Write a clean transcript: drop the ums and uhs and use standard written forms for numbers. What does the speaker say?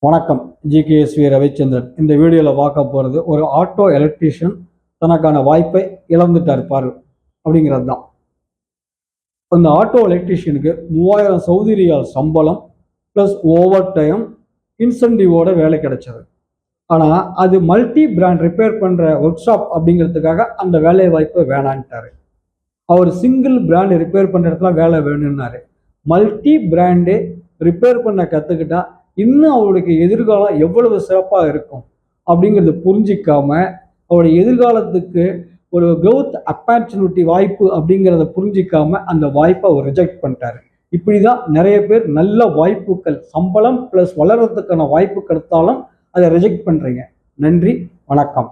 வணக்கம். ஜிகேஎஸ்வி ரவிச்சந்திரன். இந்த வீடியோவில் பார்க்க போகிறது ஒரு ஆட்டோ எலக்ட்ரீஷியன் தனக்கான வாய்ப்பை இழந்துட்டார் பாரு அப்படிங்கிறது தான். இந்த ஆட்டோ எலக்ட்ரீஷியனுக்கு 3000 சவுதி ரியால் சம்பளம் ப்ளஸ் ஓவர் டைம் இன்சென்டிவோட வேலை கிடைச்சது. ஆனால் அது மல்டி பிராண்ட் ரிப்பேர் பண்ணுற ஒர்க் ஷாப் அப்படிங்கிறதுக்காக அந்த வேலை வாய்ப்பை வேணான்ட்டார். அவர் சிங்கிள் பிராண்டு ரிப்பேர் பண்ணுற இடத்துல வேலை வேணும்னாரு. மல்டி பிராண்டு ரிப்பேர் பண்ண கற்றுக்கிட்டா இன்னும் அவருடைய எதிர்காலம் எவ்வளவு சிறப்பாக இருக்கும் அப்படிங்கிறத புரிஞ்சிக்காம அவருடைய எதிர்காலத்துக்கு ஒரு க்ரோத் ஆப்பர்ச்சுனிட்டி வாய்ப்பு அப்படிங்கிறத புரிஞ்சிக்காம அந்த வாய்ப்பை அவர் ரிஜெக்ட் பண்ணிட்டாரு. இப்படிதான் நிறைய பேர் நல்ல வாய்ப்புகள் சம்பளம் ப்ளஸ் வளர்றதுக்கான வாய்ப்பு கிடைத்தாலும் அதை ரிஜெக்ட் பண்ணுறீங்க. நன்றி, வணக்கம்.